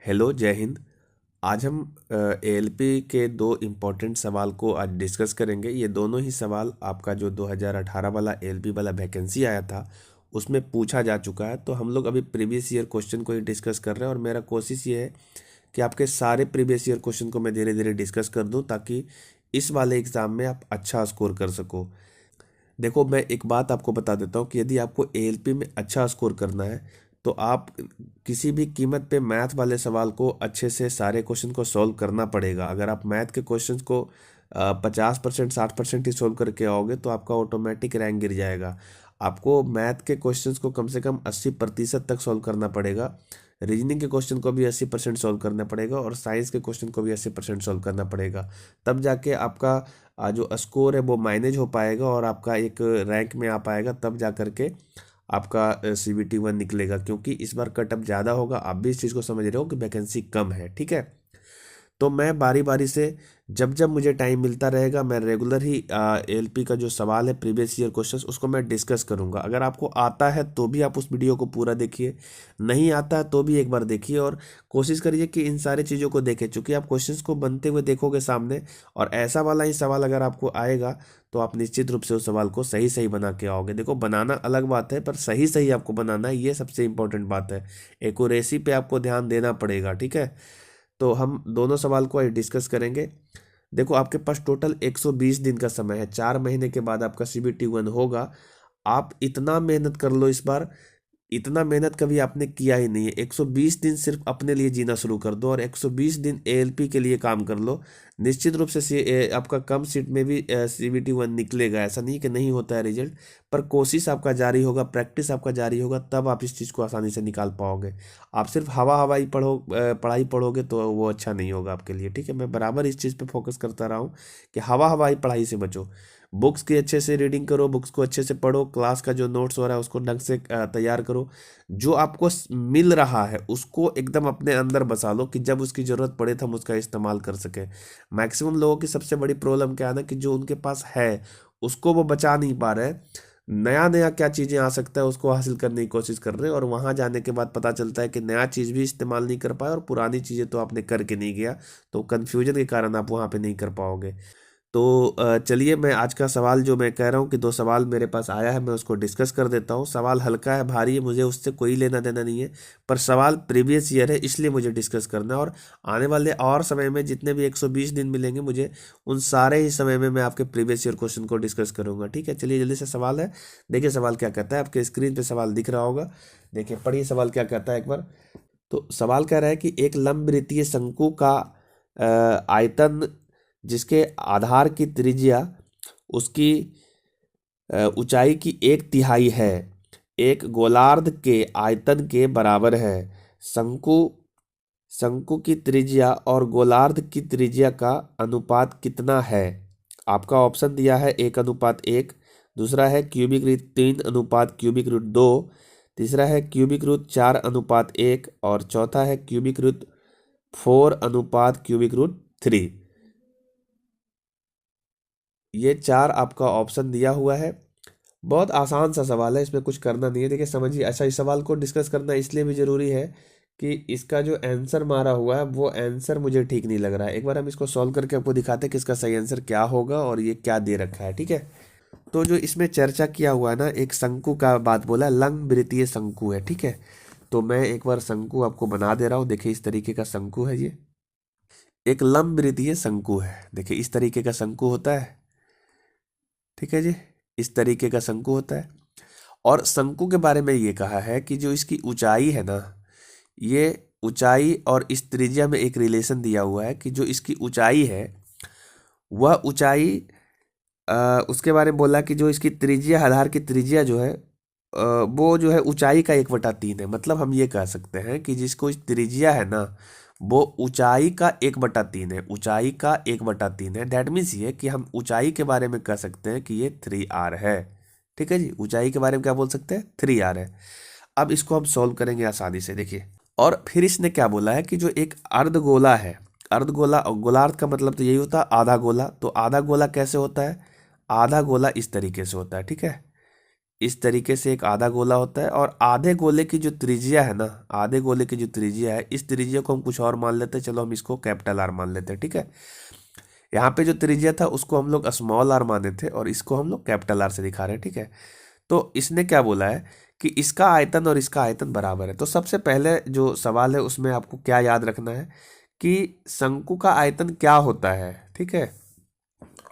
Hello, जय हिंद। आज हम एएलपी के दो इम्पोर्टेंट सवाल को आज डिस्कस करेंगे। ये दोनों ही सवाल आपका जो 2018 वाला एएलपी वाला वैकेंसी आया था उसमें पूछा जा चुका है। तो हम लोग अभी प्रीवियस ईयर क्वेश्चन को ही डिस्कस कर रहे हैं और मेरा कोशिश ये है कि आपके सारे प्रीवियस ईयर क्वेश्चन को मैं धीरे धीरे डिस्कस कर दूं ताकि इस वाले एग्ज़ाम में आप अच्छा स्कोर कर सको। देखो, मैं एक बात आपको बता देता हूँ कि यदि आपको एएलपी में अच्छा स्कोर करना है तो आप किसी भी कीमत पे मैथ वाले सवाल को अच्छे से सारे क्वेश्चन को सॉल्व करना पड़ेगा। अगर आप मैथ के क्वेश्चन को 50% 60% ही सॉल्व करके आओगे तो आपका ऑटोमेटिक रैंक गिर जाएगा। आपको मैथ के क्वेश्चंस को कम से कम 80% तक सॉल्व करना पड़ेगा। रीजनिंग के क्वेश्चन को भी 80% सॉल्व करना पड़ेगा और साइंस के क्वेश्चन को भी 80% सॉल्व करना पड़ेगा। तब जाके आपका जो स्कोर है वो मैनेज हो पाएगा और आपका एक रैंक में आ पाएगा। तब जा करके आपका CBT 1 निकलेगा, क्योंकि इस बार कट ऑफ ज़्यादा होगा। आप भी इस चीज़ को समझ रहे हो कि वैकेंसी कम है, ठीक है। तो मैं बारी बारी से जब जब मुझे टाइम मिलता रहेगा मैं रेगुलर ही एलपी का जो सवाल है प्रीवियस ईयर क्वेश्चंस उसको मैं डिस्कस करूंगा। अगर आपको आता है तो भी आप उस वीडियो को पूरा देखिए, नहीं आता है तो भी एक बार देखिए और कोशिश करिए कि इन सारी चीज़ों को देखें, क्योंकि आप क्वेश्चंस को बनते हुए देखोगे सामने और ऐसा वाला ही सवाल अगर आपको आएगा तो आप निश्चित रूप से उस सवाल को सही सही बना के आओगे। देखो, बनाना अलग बात है पर सही सही आपको बनाना है, ये सबसे इंपॉर्टेंट बात है। एक्यूरेसी पे आपको ध्यान देना पड़ेगा, ठीक है। तो हम दोनों सवाल को आज डिस्कस करेंगे। देखो, आपके पास टोटल 120 दिन का समय है। 4 महीने के बाद आपका CBT 1 होगा। आप इतना मेहनत कर लो इस बार, इतना मेहनत कभी आपने किया ही नहीं है। 120 दिन सिर्फ अपने लिए जीना शुरू कर दो और 120 दिन एएलपी के लिए काम कर लो। निश्चित रूप से आपका कम सीट में भी CBT 1 निकलेगा। ऐसा नहीं कि नहीं होता है रिजल्ट, पर कोशिश आपका जारी होगा, प्रैक्टिस आपका जारी होगा, तब आप इस चीज़ को आसानी से निकाल पाओगे। आप सिर्फ हवा हवाई पढ़ाई पढ़ोगे तो वो अच्छा नहीं होगा आपके लिए, ठीक है। मैं बराबर इस चीज़ पे फोकस करता रहा हूँ कि हवा हवाई पढ़ाई से बचो। बुक्स की अच्छे से रीडिंग करो, बुक्स को अच्छे से पढ़ो, क्लास का जो नोट्स हो रहा है उसको ढंग से तैयार करो। जो आपको मिल रहा है उसको एकदम अपने अंदर बसा लो कि जब उसकी ज़रूरत पड़े तो हम उसका इस्तेमाल कर सकें। मैक्सिमम लोगों की सबसे बड़ी प्रॉब्लम क्या है ना, कि जो उनके पास है उसको वो बचा नहीं पा रहे हैं। नया नया क्या चीज़ें आ सकता है उसको हासिल करने की कोशिश कर रहे हैं और वहाँ जाने के बाद पता चलता है कि नया चीज़ भी इस्तेमाल नहीं कर पाए और पुरानी चीज़ें तो आपने करके नहीं गया, तो कन्फ्यूजन के कारण आप वहाँ पे नहीं कर पाओगे। तो चलिए, मैं आज का सवाल जो मैं कह रहा हूँ कि दो सवाल मेरे पास आया है मैं उसको डिस्कस कर देता हूँ। सवाल हल्का है, भारी है, मुझे उससे कोई लेना देना नहीं है, पर सवाल प्रीवियस ईयर है इसलिए मुझे डिस्कस करना है। और आने वाले और समय में जितने भी 120 दिन मिलेंगे मुझे, उन सारे ही समय में मैं आपके प्रीवियस ईयर क्वेश्चन को डिस्कस करूंगा, ठीक है। चलिए जल्दी से सवाल है, देखिए सवाल क्या कहता है। आपके स्क्रीन पे सवाल दिख रहा होगा, देखिए पढ़िए सवाल क्या कहता है एक बार। तो सवाल कह रहा है कि एक लंबवृत्तीय शंकु का आयतन जिसके आधार की त्रिज्या उसकी ऊंचाई की 1/3 है, एक गोलार्ध के आयतन के बराबर है। शंकु शंकु की त्रिज्या और गोलार्ध की त्रिज्या का अनुपात कितना है? आपका ऑप्शन दिया है 1:1, दूसरा है क्यूबिक रूट 3 क्यूबिक रूट 2, तीसरा है क्यूबिक रूट 4:1 और चौथा है क्यूबिक रूट 4:क्यूबिक रूट 3। ये चार आपका ऑप्शन दिया हुआ है। बहुत आसान सा सवाल है, इसमें कुछ करना नहीं है। देखिए समझिए, अच्छा इस सवाल को डिस्कस करना इसलिए भी जरूरी है कि इसका जो आंसर मारा हुआ है वो आंसर मुझे ठीक नहीं लग रहा है। एक बार हम इसको सॉल्व करके आपको दिखाते हैं कि इसका सही आंसर क्या होगा और ये क्या दे रखा है, ठीक है। तो जो इसमें चर्चा किया हुआ है ना, एक शंकु का बात बोला है, लंब वृत्तीय शंकु है, ठीक है। तो मैं एक बार शंकु आपको बना दे रहा हूँ। देखिए इस तरीके का शंकु है, ये एक लंब वृत्तीय शंकु है। देखिए इस तरीके का शंकु होता है, ठीक है जी। इस तरीके का शंकु होता है और शंकु के बारे में ये कहा है कि जो इसकी ऊंचाई है ना, ये ऊंचाई और इस त्रिज्या में एक रिलेशन दिया हुआ है कि जो इसकी ऊंचाई है वह ऊंचाई उसके बारे में बोला कि जो इसकी त्रिज्या, आधार की त्रिज्या जो है वो जो है ऊंचाई का 1/3 है। मतलब हम ये कह सकते हैं कि जिसको इस त्रिज्या है ना वो ऊंचाई का 1/3 है, ऊंचाई का 1/3 है। दैट मीन्स ये कि हम ऊंचाई के बारे में कह सकते हैं कि ये 3r है, ठीक है जी। ऊंचाई के बारे में क्या बोल सकते हैं? 3r है। अब इसको हम सॉल्व करेंगे आसानी से, देखिए। और फिर इसने क्या बोला है कि जो एक अर्धगोला है, अर्धगोला और गोलार्ध का मतलब तो यही होता है आधा गोला। तो आधा गोला कैसे होता है? आधा गोला इस तरीके से होता है, ठीक है। इस तरीके से एक आधा गोला होता है, और आधे गोले की जो त्रिज्या है ना, आधे गोले की जो त्रिज्या है, इस त्रिज्या को हम कुछ और मान लेते हैं। चलो हम इसको कैपिटल आर मान लेते हैं, ठीक है। यहाँ पे जो त्रिज्या था उसको हम लोग स्मॉल आर माने थे, और इसको हम लोग कैपिटल आर से दिखा रहे हैं, ठीक है। तो इसने क्या बोला है कि इसका आयतन और इसका आयतन बराबर है। तो सबसे पहले जो सवाल है उसमें आपको क्या याद रखना है कि शंकु का आयतन क्या होता है, ठीक है,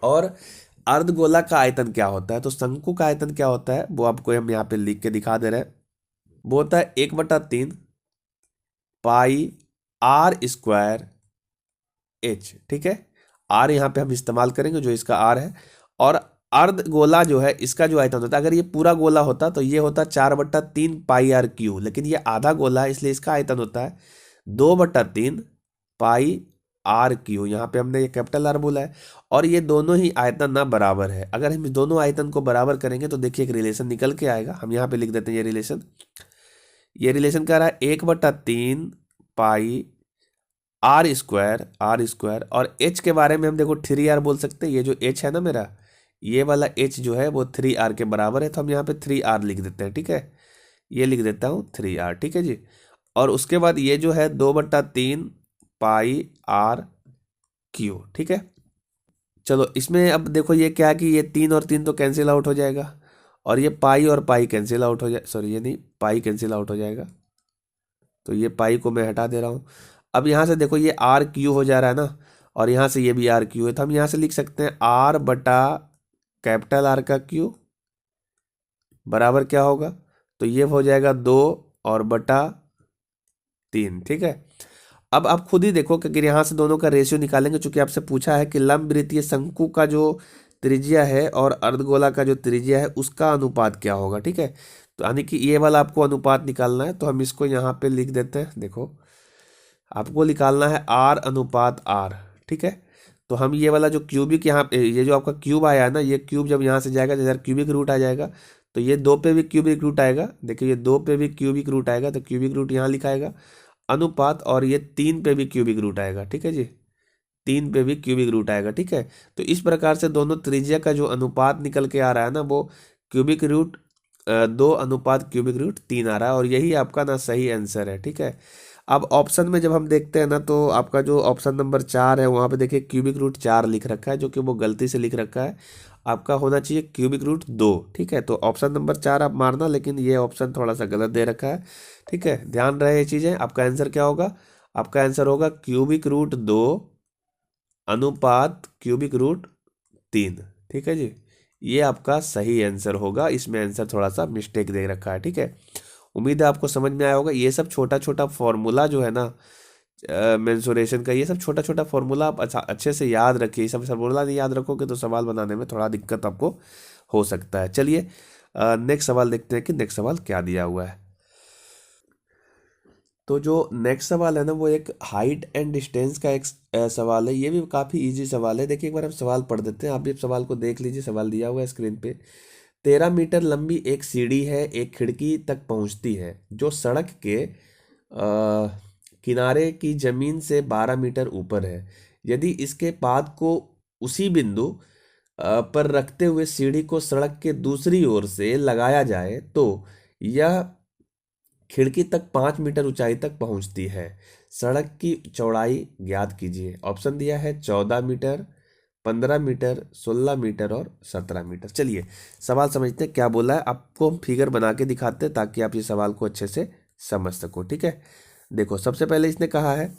और अर्धगोला का आयतन क्या होता है। तो शंकु का आयतन क्या होता है वो आपको हम यहाँ पे लिख के दिखा दे रहे हैं। वो होता है 1/3 पाई आर स्क्वायर एच, ठीक है। आर यहाँ पे हम इस्तेमाल करेंगे जो इसका आर है। और अर्ध गोला जो है इसका जो आयतन होता है, अगर ये पूरा गोला होता तो ये होता 4/3 पाई आर क्यू, लेकिन ये आधा गोला है इसलिए इसका आयतन होता है 2/3 पाई आर क्यू। यहाँ पे हमने ये कैपिटल आर बोला है, और ये दोनों ही आयतन ना बराबर है। अगर हम दोनों आयतन को बराबर करेंगे तो देखिए एक रिलेशन निकल के आएगा। हम यहाँ पे लिख देते हैं ये रिलेशन कह रहा है 1/3 पाई आर स्क्वायर, और एच के बारे में हम देखो 3r बोल सकते हैं। ये जो एच है ना मेरा, ये वाला एच जो है वो 3r के बराबर है, तो हम यहाँ पे 3r लिख देते हैं, ठीक है। ये लिख देता हूँ 3r, ठीक है जी। और उसके बाद ये जो है 2/3 पाई आर क्यू, ठीक है। चलो इसमें अब देखो ये क्या है कि ये 3 और 3 तो कैंसिल आउट हो जाएगा, और ये पाई और पाई कैंसिल आउट हो जाए, सॉरी ये नहीं, पाई कैंसिल आउट हो जाएगा, तो ये पाई को मैं हटा दे रहा हूँ। अब यहाँ से देखो ये आर क्यू हो जा रहा है ना, और यहाँ से ये भी आर क्यू है, तो हम यहाँ से लिख सकते हैं आर बटा कैपिटल आर का क्यू बराबर क्या होगा, तो ये हो जाएगा 2 और बटा 3, ठीक है। अब आप खुद ही देखो कि अगर यहाँ से दोनों का रेशियो निकालेंगे, चूंकि आपसे पूछा है कि लंब वृत्तीय शंकु का जो त्रिज्या है और अर्धगोला का जो त्रिज्या है उसका अनुपात क्या होगा, ठीक है। तो यानी कि ये वाला आपको अनुपात निकालना है, तो हम इसको यहाँ पे लिख देते हैं। देखो आपको निकालना है आर अनुपात आर, ठीक है। तो हम ये वाला जो क्यूबिक यहाँ पे, ये जो आपका क्यूब आया है ना, ये क्यूब जब यहाँ से जाएगा तो इधर क्यूबिक रूट आ जाएगा, तो ये 2 पे भी क्यूबिक रूट आएगा। देखिए ये 2 पे भी क्यूबिक रूट आएगा, तो क्यूबिक रूट यहाँ लिखाएगा अनुपात, और ये 3 पे भी क्यूबिक रूट आएगा, ठीक है जी। 3 पे भी क्यूबिक रूट आएगा, ठीक है। तो इस प्रकार से दोनों त्रिज्या का जो अनुपात निकल के आ रहा है ना, वो क्यूबिक रूट 2 अनुपात क्यूबिक रूट 3 आ रहा है, और यही आपका ना सही आंसर है, ठीक है। अब ऑप्शन में जब हम देखते हैं ना, तो आपका जो ऑप्शन नंबर 4 है वहाँ पे देखिए क्यूबिक रूट 4 लिख रखा है, जो कि वो गलती से लिख रखा है। आपका होना चाहिए क्यूबिक रूट 2, ठीक है। तो ऑप्शन नंबर 4 आप मारना, लेकिन ये ऑप्शन थोड़ा सा गलत दे रखा है, ठीक है। ध्यान रहे ये चीज़ें। आपका आंसर क्या होगा, आपका आंसर होगा क्यूबिक रूट 2 अनुपात क्यूबिक रूट 3, ठीक है जी। ये आपका सही आंसर होगा। इसमें आंसर थोड़ा सा मिस्टेक दे रखा है, ठीक है। उम्मीद है आपको समझ में आया होगा। ये सब छोटा छोटा फॉर्मूला जो है ना मेंसुरेशन का, ये सब छोटा छोटा फॉर्मूला आप अच्छा अच्छे से याद रखिए। ये सब फॉर्मूला नहीं याद रखोगे तो सवाल बनाने में थोड़ा दिक्कत आपको हो सकता है। चलिए नेक्स्ट सवाल देखते हैं कि नेक्स्ट सवाल क्या दिया हुआ है। तो जो नेक्स्ट सवाल है ना, वो एक हाइट एंड डिस्टेंस का एक सवाल है। ये भी काफ़ी इजी सवाल है। देखिए एक बार हम सवाल पढ़ देते हैं, आप भी सवाल को देख लीजिए। सवाल दिया हुआ है स्क्रीन पे। 13 मीटर लंबी एक सीढ़ी है, एक खिड़की तक पहुंचती है, जो सड़क के किनारे की जमीन से 12 मीटर ऊपर है। यदि इसके पाद को उसी बिंदु पर रखते हुए सीढ़ी को सड़क के दूसरी ओर से लगाया जाए तो यह खिड़की तक 5 मीटर ऊंचाई तक पहुंचती है। सड़क की चौड़ाई ज्ञात कीजिए। ऑप्शन दिया है 14 मीटर, 15 मीटर, 16 मीटर और 17 मीटर। चलिए सवाल समझते हैं क्या बोला है। आपको हम फिगर बना के दिखाते हैं ताकि आप ये सवाल को अच्छे से समझ सको, ठीक है। देखो सबसे पहले इसने कहा है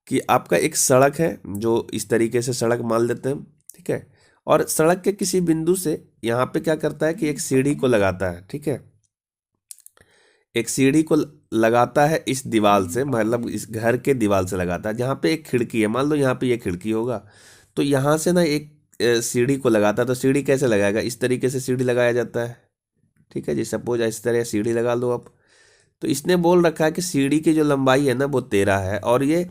कि आपका एक सड़क है, जो इस तरीके से सड़क मान लेते हैं, ठीक है। और सड़क के किसी बिंदु से यहाँ पे क्या करता है कि एक सीढ़ी को लगाता है, ठीक है। एक सीढ़ी को लगाता है इस दीवार से, मतलब इस घर के दीवार से लगाता है, जहाँ पे एक खिड़की है। मान लो यहाँ पे ये खिड़की होगा, तो यहाँ से ना एक सीढ़ी को लगाता है। तो सीढ़ी कैसे लगाएगा, इस तरीके से सीढ़ी लगाया जाता है, ठीक है जी। सपोज इस तरह सीढ़ी लगा लो आप। तो इसने बोल रखा है कि सीढ़ी की जो लंबाई है ना वो 13 है, और ये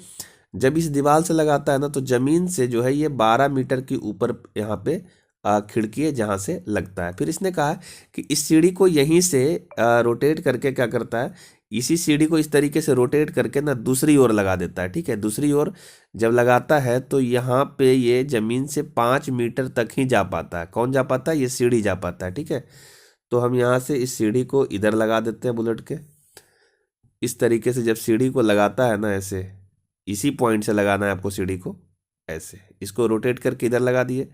जब इस दीवार से लगाता है ना तो जमीन से जो है ये 12 मीटर के ऊपर यहाँ पे खिड़की है जहाँ से लगता है। फिर इसने कहा कि इस सीढ़ी को यहीं से रोटेट करके क्या करता है, इसी सीढ़ी को इस तरीके से रोटेट करके ना दूसरी ओर लगा देता है, ठीक है। दूसरी ओर जब लगाता है तो यहाँ पे ये जमीन से 5 मीटर तक ही जा पाता है। कौन जा पाता है, ये सीढ़ी जा पाता है, ठीक है। तो हम यहाँ से इस सीढ़ी को इधर लगा देते हैं बुलेट के। इस तरीके से जब सीढ़ी को लगाता है ना, ऐसे इसी पॉइंट से लगाना है आपको सीढ़ी को, ऐसे इसको रोटेट करके इधर लगा दिए।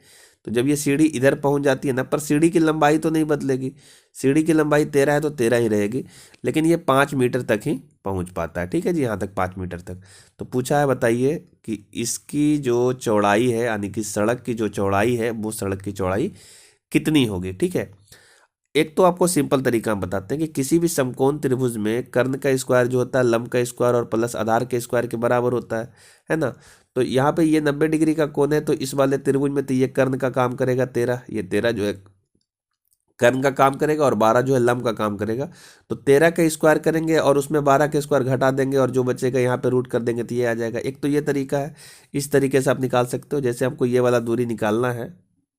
तो जब ये सीढ़ी इधर पहुंच जाती है ना, पर सीढ़ी की लंबाई तो नहीं बदलेगी, सीढ़ी की लंबाई 13 है तो 13 ही रहेगी, लेकिन ये 5 मीटर तक ही पहुंच पाता है। ठीक है जी, यहाँ तक 5 मीटर तक। तो पूछा है बताइए कि इसकी जो चौड़ाई है, यानी कि सड़क की जो चौड़ाई है, वो सड़क की चौड़ाई कितनी होगी। ठीक है, एक तो आपको सिंपल तरीका हम बताते हैं कि किसी भी समकोण त्रिभुज में कर्ण का स्क्वायर जो होता है लंब का स्क्वायर और प्लस आधार के स्क्वायर के बराबर होता है ना। तो यहाँ पे ये 90 डिग्री का कोण है, तो इस वाले त्रिभुज में तो ये कर्ण का काम करेगा 13, ये 13 जो है कर्ण का काम करेगा और 12 जो है लंब का काम करेगा। तो 13 का स्क्वायर करेंगे और उसमें 12 का स्क्वायर घटा देंगे और जो बचेगा यहाँ पे रूट कर देंगे तो ये आ जाएगा। एक तो ये तरीका है, इस तरीके से आप निकाल सकते हो। जैसे हमको ये वाला दूरी निकालना है,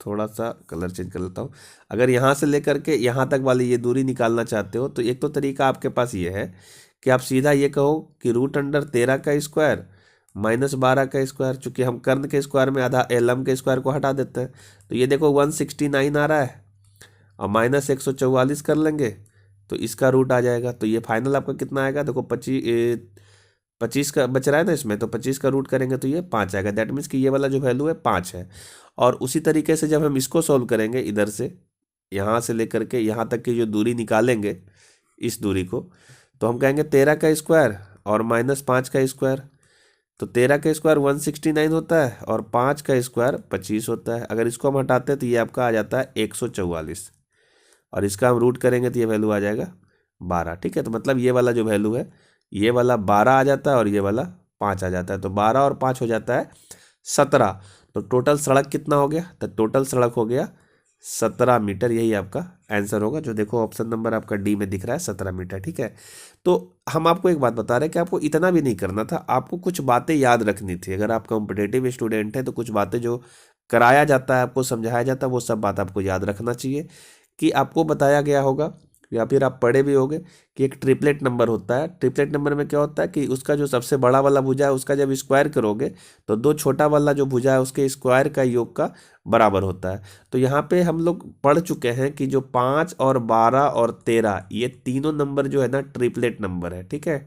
थोड़ा सा कलर चेंज कर लेता हूँ। अगर यहाँ से लेकर के यहाँ तक वाली ये दूरी निकालना चाहते हो तो एक तो तरीका आपके पास ये है कि आप सीधा ये कहो कि √13 का स्क्वायर माइनस 12 का स्क्वायर, चूंकि हम कर्ण के स्क्वायर में आधा लंब के स्क्वायर को हटा देते हैं, तो ये देखो 169 आ रहा है और माइनस 144 कर लेंगे तो इसका रूट आ जाएगा। तो ये फाइनल आपका कितना आएगा, देखो 25 का बच रहा है ना इसमें, तो 25 का रूट करेंगे तो ये 5 आएगा। दैट मीन्स कि ये वाला जो वैल्यू है 5 है। और उसी तरीके से जब हम इसको सॉल्व करेंगे, इधर से यहाँ से लेकर के यहाँ तक की जो दूरी निकालेंगे, इस दूरी को, तो हम कहेंगे 13 का स्क्वायर और माइनस 5 का स्क्वायर। तो 13 का स्क्वायर 169 होता है और 5 का स्क्वायर 25 होता है। अगर इसको हम हटाते हैं तो ये आपका आ जाता है 144 और इसका हम रूट करेंगे तो ये वैल्यू आ जाएगा 12। ठीक है, तो मतलब ये वाला जो वैल्यू है, ये वाला 12 आ जाता है और ये वाला 5 आ जाता है। तो 12 और 5 हो जाता है 17। तो टोटल सड़क कितना हो गया, तो टोटल सड़क हो गया 17 मीटर। यही आपका आंसर होगा, जो देखो ऑप्शन नंबर आपका डी में दिख रहा है 17 मीटर। ठीक है, तो हम आपको एक बात बता रहे हैं कि आपको इतना भी नहीं करना था, आपको कुछ बातें याद रखनी थी। अगर आप कॉम्पिटेटिव स्टूडेंट हैं तो कुछ बातें जो कराया जाता है, आपको समझाया जाता है, वो सब बात आपको याद रखना चाहिए। कि आपको बताया गया होगा या फिर आप पढ़े भी होंगे कि एक ट्रिपलेट नंबर होता है। ट्रिपलेट नंबर में क्या होता है कि उसका जो सबसे बड़ा वाला भुजा है उसका जब स्क्वायर करोगे तो दो छोटा वाला जो भुजा है उसके स्क्वायर का योग का बराबर होता है। तो यहाँ पे हम लोग पढ़ चुके हैं कि जो 5 और 12 और 13 ये तीनों नंबर जो है ना ट्रिपलेट नंबर है। ठीक है,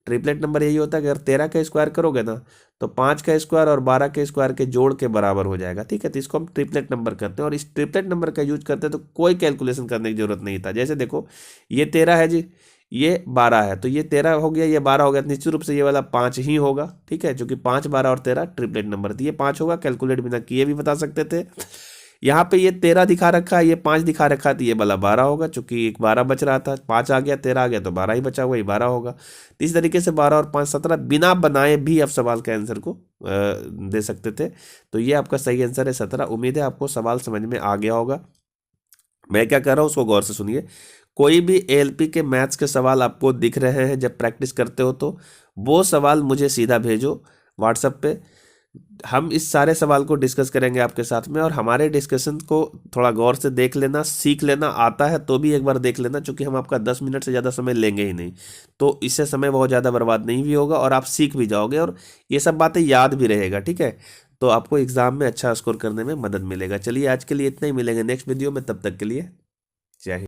ट्रिपलेट नंबर यही होता है कि अगर 13 का स्क्वायर करोगे ना तो 5 का स्क्वायर और 12 के स्क्वायर के जोड़ के बराबर हो जाएगा। ठीक है, तो इसको हम ट्रिपलेट नंबर करते हैं और इस ट्रिपलेट नंबर का यूज करते हैं तो कोई कैलकुलेशन करने की जरूरत नहीं था। जैसे देखो ये 13 है जी, ये 12 है, तो ये 13 हो गया, ये 12 हो गया, निश्चित रूप से ये वाला 5 ही होगा। ठीक है, क्योंकि 5, 12 और 13 ट्रिपलेट नंबर थी, ये 5 होगा, कैलकुलेट बिना किए भी बता सकते थे। यहाँ पे ये 13 दिखा रखा है, ये 5 दिखा रखा है, तो ये वाला 12 होगा, चूंकि एक 12 बच रहा था, 5 आ गया, 13 आ गया, तो 12 ही बचा हुआ, ये 12 होगा। तो इस तरीके से 12 और 5 17 बिना बनाए भी आप सवाल के आंसर को दे सकते थे। तो ये आपका सही आंसर है 17। उम्मीद है आपको सवाल समझ में आ गया होगा। मैं क्या कर रहा हूँ उसको गौर से सुनिए। कोई भी एएलपी के मैथ्स के सवाल आपको दिख रहे हैं जब प्रैक्टिस करते हो तो वो सवाल मुझे सीधा भेजो व्हाट्सएप पे। हम इस सारे सवाल को डिस्कस करेंगे आपके साथ में, और हमारे डिस्कशन को थोड़ा गौर से देख लेना, सीख लेना। आता है तो भी एक बार देख लेना, क्योंकि हम आपका 10 मिनट से ज़्यादा समय लेंगे ही नहीं, तो इससे समय बहुत ज़्यादा बर्बाद नहीं भी होगा और आप सीख भी जाओगे और ये सब बातें याद भी रहेगा। ठीक है, तो आपको एग्जाम में अच्छा स्कोर करने में मदद मिलेगा। चलिए आज के लिए इतना ही, मिलेंगे नेक्स्ट वीडियो में, तब तक के लिए जय हिंद।